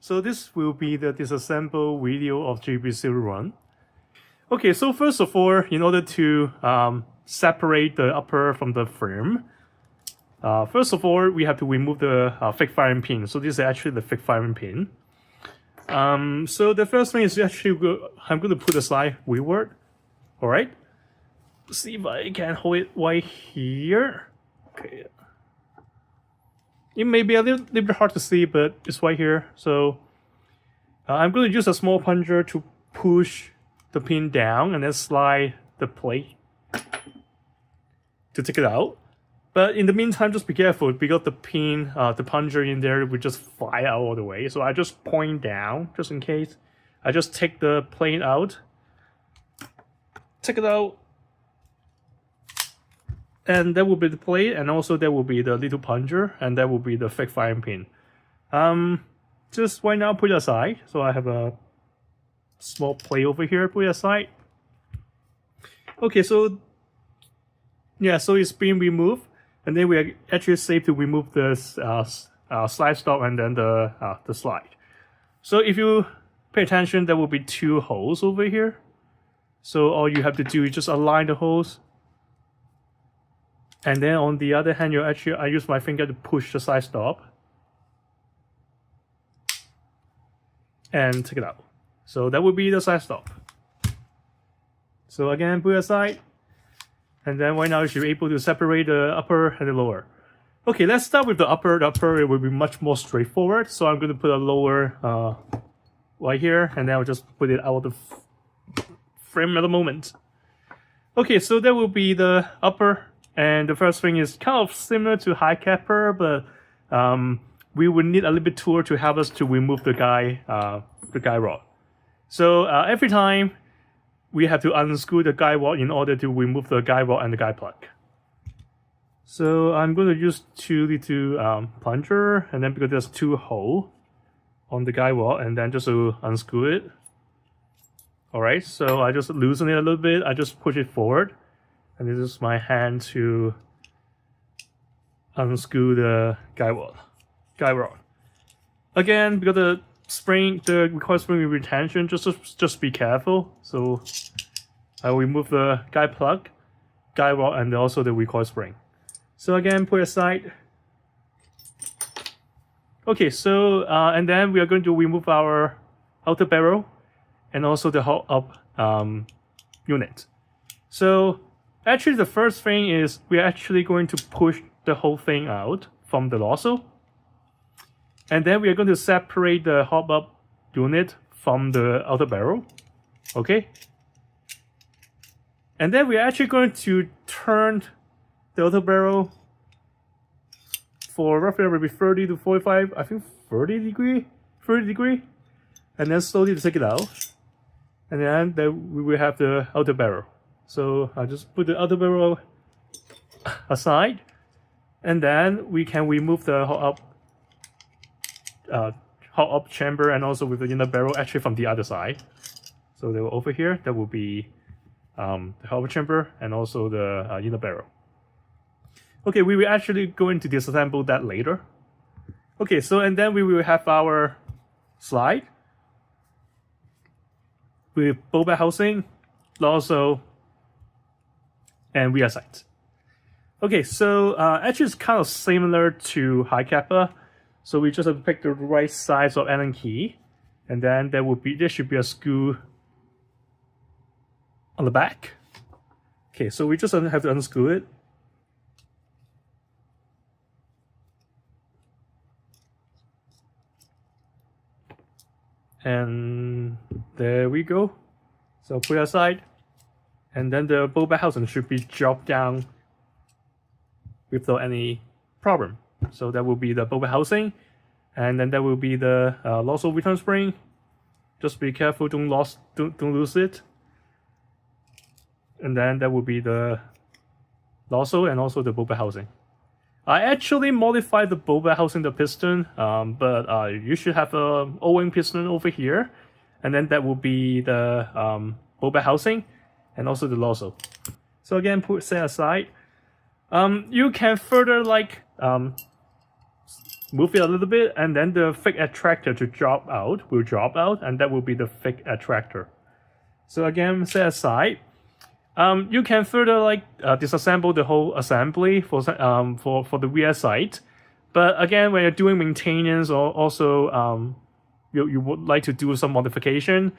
So this will be the disassemble video of GB-01. Okay, so first of all, in order to separate the upper from the frame, first of all, we have to remove the fake firing pin. So this is actually the fake firing pin. So the first thing is actually, I'm going to put the slide rearward. All right. See if I can hold it right here. Okay. It may be a little bit hard to see, but it's right here. So I'm going to use a small plunger to push the pin down and then slide the plate to take it out. But in the meantime, just be careful because the pin, the plunger in there will just fly out all the way. So I just point down just in case. I just take the plate out, take it out, and that will be the plate, and also there will be the little plunger, and that will be the fake firing pin. Just right now put it aside. So I have a small plate over here, put it aside. Okay, so yeah, so it's being removed, and then we are actually safe to remove the slide stop and then the slide. So if you pay attention, there will be two holes over here. So all you have to do is just align the holes. And then on the other hand, I use my finger to push the side stop and take it out. So that would be the side stop. So again, put it aside. And then right now you should be able to separate the upper and the lower. Okay, let's start with the upper. The upper, it will be much more straightforward. So I'm going to put a lower right here, and then I'll just put it out of the frame at the moment. Okay, so that will be the upper. And the first thing is kind of similar to high capper, but we will need a little bit tool to help us to remove the guy rod. So every time we have to unscrew the guy rod in order to remove the guy rod and the guy plug. So I'm going to use two little plunger, and then because there's two holes on the guy rod, and then just to unscrew it. All right, so I just loosen it a little bit. I just push it forward. And this is my hand to unscrew the guy rod. Again, because the spring, the required spring retention, just be careful. So I will remove the guy plug, guy rod, and also the recoil spring. So again, put it aside. Okay, so and then we are going to remove our outer barrel and also the hold up unit. So actually, the first thing is we're actually going to push the whole thing out from the nozzle. And then we are going to separate the hop up unit from the outer barrel. Okay. And then we're actually going to turn the outer barrel for roughly maybe 30 to 45, I think 30 degree. And then slowly take it out. And then we will have the outer barrel. So I just put the outer barrel aside, and then we can remove the hot up chamber and also with the inner barrel actually from the other side. So they were over here. That will be the hot up chamber and also the inner barrel. Okay, we will actually going to disassemble that later. Okay, so and then we will have our slide with bulb housing, also and rear sight. Okay, so actually it's kind of similar to high kappa. So we just have to pick the right size of Allen key, and then there should be a screw on the back. Okay, so we just have to unscrew it. And there we go. So put it aside. And then the bulb housing should be dropped down without any problem. So that will be the bulb housing, and then that will be the nozzle return spring. Just be careful, don't lose it. And then that will be the nozzle and also the bulb housing. I actually modified the bulb housing, the piston, but you should have a O-ring piston over here, and then that will be the bulb housing and also the nozzle. So again, set aside. You can further move it a little bit, and then the fake attractor will drop out, and that will be the fake attractor. So again, set aside. You can further disassemble the whole assembly for the rear sight, but again, when you're doing maintenance or also you would like to do some modification,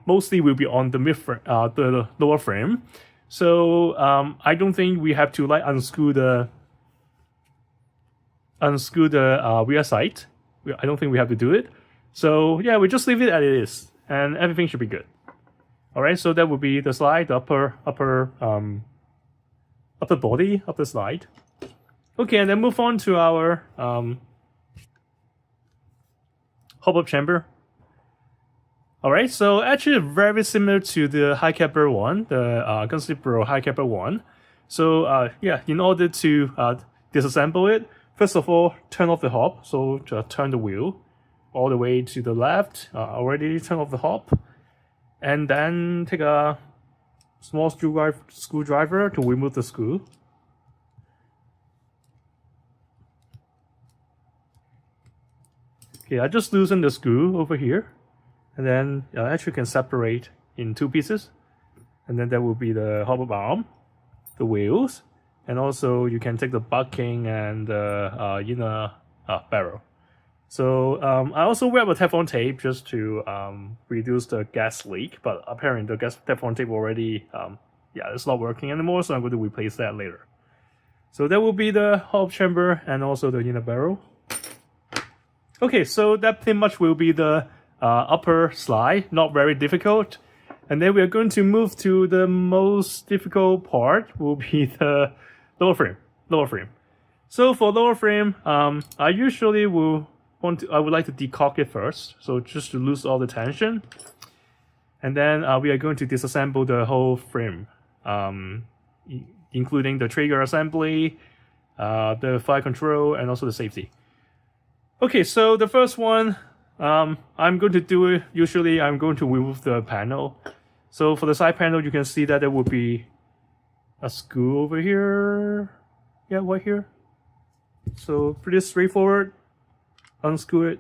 mostly will be on the the lower frame. So I don't think we have to unscrew the rear sight. I don't think we have to do it. So yeah, we just leave it as it is, and everything should be good. All right, so that would be the slide, the upper body of the slide. Okay, and then move on to our hop-up chamber. All right, so actually very similar to the high capper one, the Gunslip Pro high capper one. So yeah, in order to disassemble it, first of all, turn off the hop. So just turn the wheel all the way to the left. Already turn off the hop. And then take a small screwdriver to remove the screw. Okay, I just loosen the screw over here, and then actually can separate in two pieces. And then that will be the hop-up arm, the wheels, and also you can take the bucking and the inner barrel. So I also wrap a Teflon tape just to reduce the gas leak, but apparently the Teflon tape already, it's not working anymore, so I'm going to replace that later. So that will be the hop chamber and also the inner barrel. Okay, so that pretty much will be the upper slide, not very difficult. And then we are going to move to the most difficult part, will be the lower frame. So for lower frame, I usually I would like to decock it first, so just to lose all the tension. And then we are going to disassemble the whole frame, including the trigger assembly, the fire control, and also the safety. Okay, so the first one, I'm going to do it. Usually I'm going to remove the panel. So for the side panel, you can see that there will be a screw over here. Yeah, right here. So pretty straightforward. Unscrew it.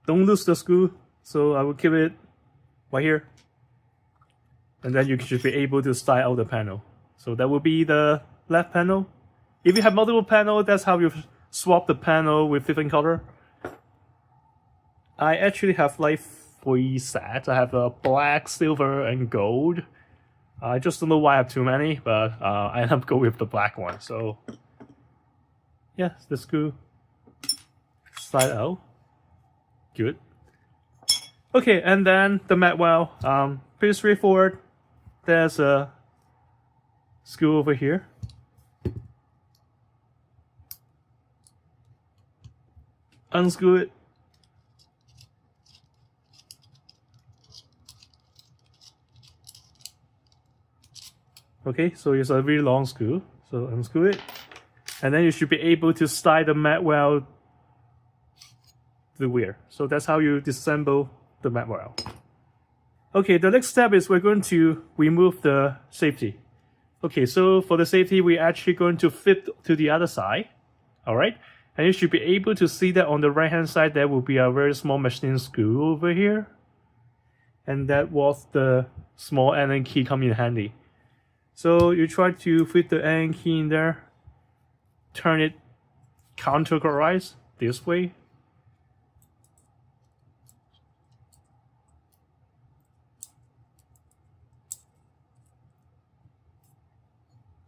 Don't lose the screw, so I will keep it right here. And then you should be able to slide out the panel. So that will be the left panel. If you have multiple panels, that's how you swap the panel with different color. I actually have like 3 sets. I have a black, silver, and gold. I just don't know why I have too many, but I end up going with the black one. So yeah, the screw slide out. Good. Okay, and then the mat well, pretty straightforward. There's a screw over here. Unscrew it. Okay, so it's a really long screw, so unscrew it. And then you should be able to slide the mat well to the rear. So that's how you disassemble the mat well. Okay, the next step is we're going to remove the safety. Okay, so for the safety, we're actually going to flip to the other side. Alright, and you should be able to see that on the right hand side, there will be a very small machine screw over here. And that was the small Allen key come in handy. So you try to fit the Allen key in there, turn it counterclockwise this way.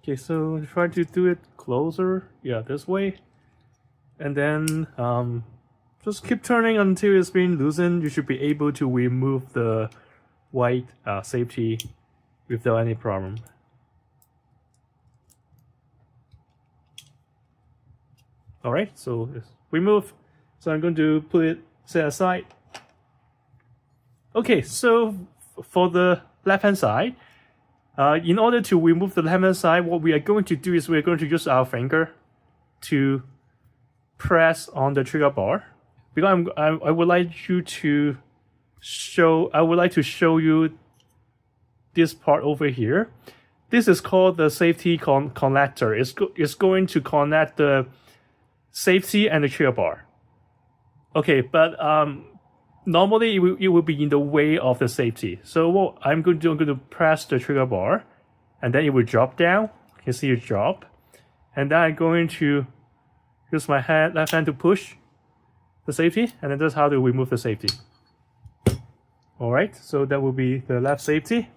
Okay, so try to do it closer, yeah, this way. And then just keep turning until it's been loosened. You should be able to remove the white safety without any problem. Alright, so it's removed. So I'm going to put it set aside. Okay, so for the left hand side, in order to remove the left hand side, what we are going to do is we're going to use our finger to press on the trigger bar. Because I would like you to show, I would like to show you this part over here. this is called the safety connector. It's going to connect the safety and the trigger bar. Okay, but normally it will be in the way of the safety. So what I'm going to do, I'm going to press the trigger bar, and then it will drop down. You can see it drop. And then I'm going to use my left hand to push the safety, and then that's how to remove the safety. Alright, so that will be the left safety.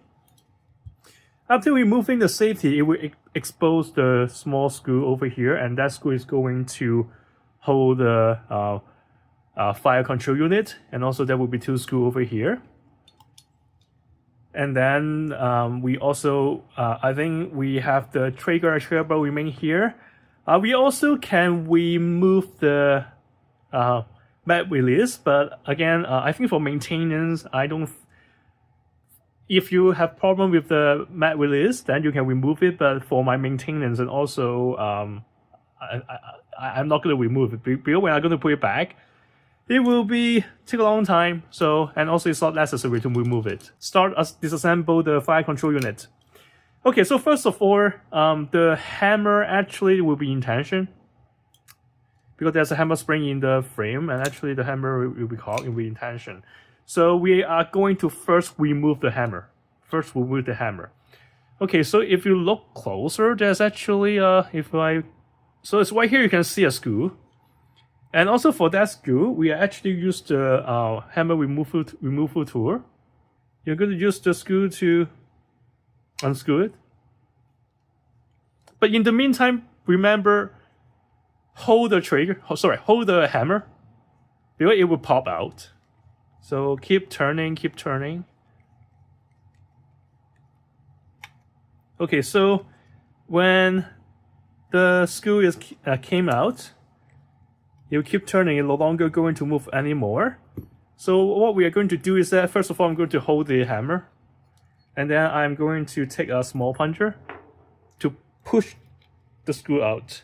After removing the safety, it will expose the small screw over here, and that screw is going to hold the fire control unit, and also there will be 2 screws over here. And then we also, I think we have the trigger bar remain here. We also can remove the mat release, but again, I think for maintenance, if you have problem with the mat release, then you can remove it. But for my maintenance, and also I'm not going to remove it, because when I'm going to put it back, it will take a long time. So, and also it's not necessary to remove it. Start disassemble the fire control unit. Okay, so first of all, the hammer actually will be in tension, because there's a hammer spring in the frame, and actually the hammer will be caught in tension. So we are going to first remove the hammer. Okay, so if you look closer, there's actually so it's right here. You can see a screw, and also for that screw, we actually use the hammer removal tool. You're going to use the screw to unscrew it. But in the meantime, remember, hold the hammer, because it will pop out. So keep turning. Okay, so when the screw came out, you keep turning, it's no longer going to move anymore. So what we are going to do is that, first of all, I'm going to hold the hammer, and then I'm going to take a small plunger to push the screw out.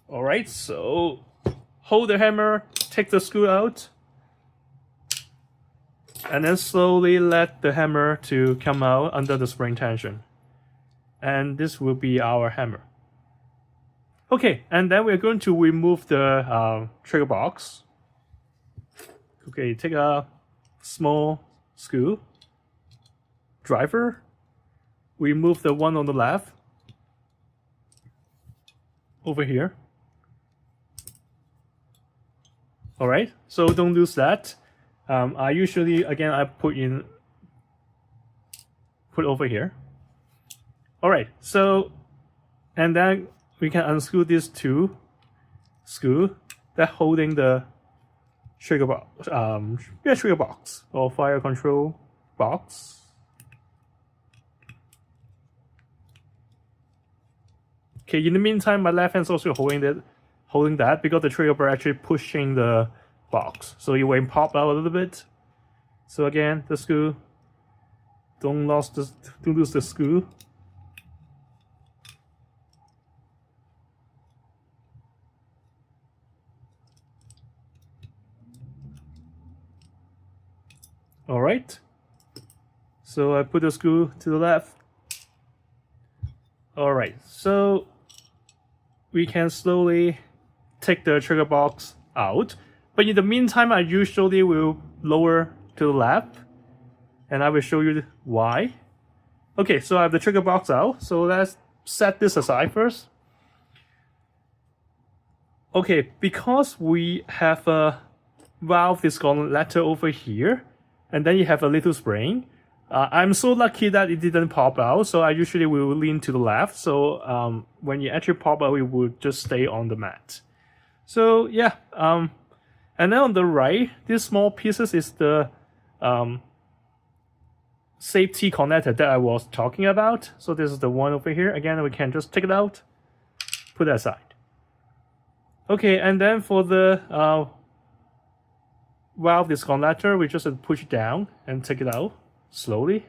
Alright, so hold the hammer, take the screw out, and then slowly let the hammer to come out under the spring tension. And this will be our hammer. Okay, and then we're going to remove the trigger box. Okay, take a small screw driver, remove the one on the left over here. Alright, so don't lose that. I usually, again, I put over here. Alright, so, and then we can unscrew these 2 screws that holding the trigger box or fire control box. Okay, in the meantime, my left hand's also holding that, because the trigger bar actually pushing the box, so it will pop out a little bit. So again, the screw, don't lose the screw. Alright, so I put the screw to the left. Alright, so we can slowly take the trigger box out, but in the meantime, I usually will lower to the left, and I will show you why. Okay, so I have the trigger box out, so let's set this aside first. Okay, because we have a valve disconnector over here, and then you have a little spring. I'm so lucky that it didn't pop out, so I usually will lean to the left. So when you actually pop out, it will just stay on the mat. So yeah, and then on the right, these small pieces is the safety connector that I was talking about. So this is the one over here. Again, we can just take it out, put that aside. Okay, and then for the valve disconnector, we just push it down and take it out slowly,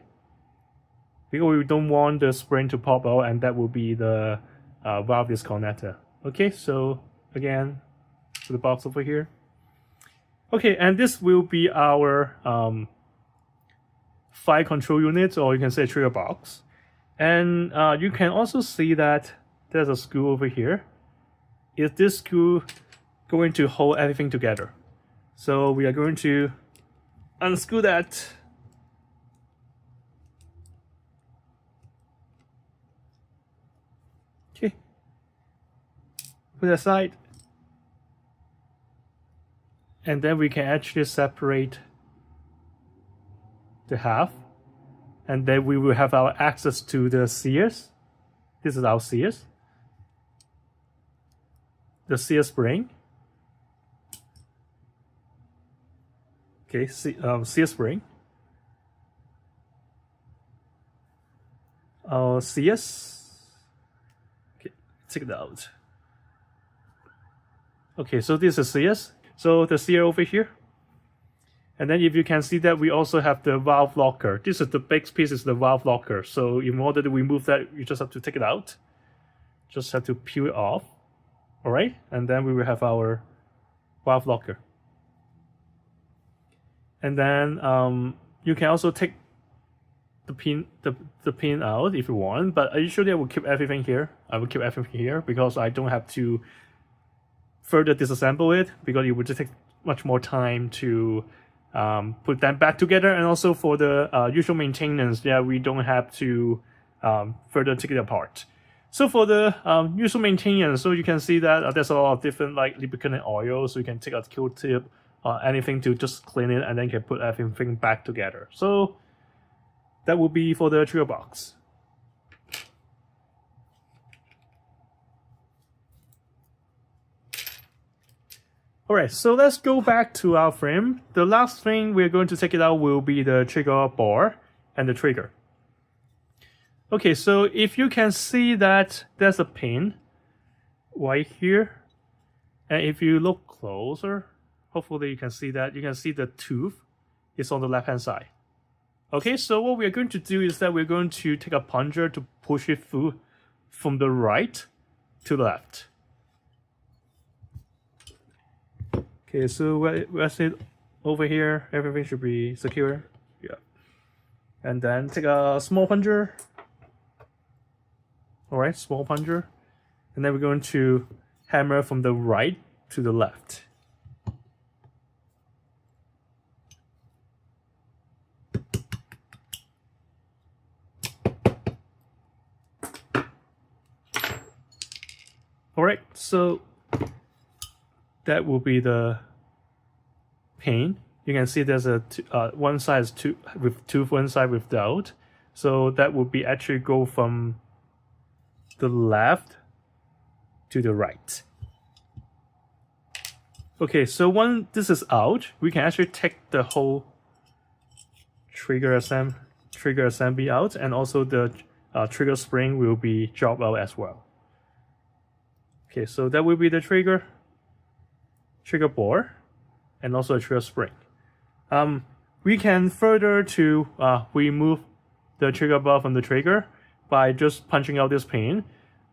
because we don't want the spring to pop out, and that will be the valve disconnector. Okay, so again, to the box over here. Okay, and this will be our 5 control units, or you can say trigger box. And you can also see that there's a screw over here. Is this screw going to hold everything together? So we are going to unscrew that. Okay. Put it aside. And then we can actually separate the half. And then we will have our access to the sears. This is our sears. The sear spring. Okay, sear spring. Our sears. Okay, take it out. Okay, so this is sears. So the sear over here. And then if you can see that we also have the valve locker. This is the big piece, is the valve locker. So in order to remove that, you just have to take it out. Just have to peel it off. All right, and then we will have our valve locker. And then you can also take the pin out if you want, but usually I will keep everything here. I will keep everything here because I don't have to further disassemble it, because it would just take much more time to put them back together. And also for the usual maintenance, yeah, we don't have to further take it apart. So for the usual maintenance, so you can see that there's a lot of different like lubricant and oil, so you can take a Q-tip or anything to just clean it, and then you can put everything back together. So that will be for the trigger box. Alright, so let's go back to our frame. The last thing we're going to take it out will be the trigger bar and the trigger. Okay, so if you can see that there's a pin right here, and if you look closer, hopefully you can see that. You can see the tooth is on the left hand side. Okay, so what we're going to do is that we're going to take a plunger to push it through from the right to the left. Okay, so rest it over here. Everything should be secure. Yeah. And then take a small plunger. Alright, small plunger. And then we're going to hammer from the right to the left. Alright, so that will be the pin. You can see there's a one side is with tooth, one side without. So that will be actually go from the left to the right. Okay, so when this is out, we can actually take the whole trigger assembly out, and also the trigger spring will be dropped out as well. Okay, so that will be the trigger bore, and also a trigger spring. We can further to remove the trigger bar from the trigger by just punching out this pin,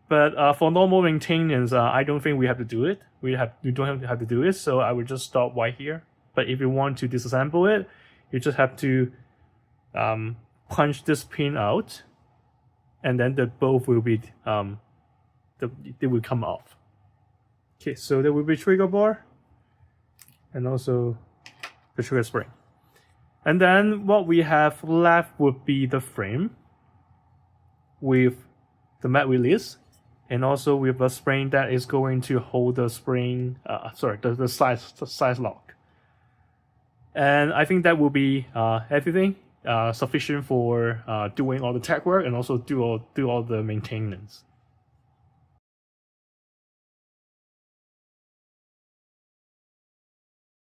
but for normal maintenance, I don't think we have to do it. We don't have to do it, so I would just stop right here. But if you want to disassemble it, you just have to punch this pin out, and then the both will be they will come off. Okay, so there will be trigger bar, and also the trigger spring. And then what we have left would be the frame with the mat release, and also with a spring that is going to hold the spring, the size lock. And I think that will be everything sufficient for doing all the tech work and also do all the maintenance.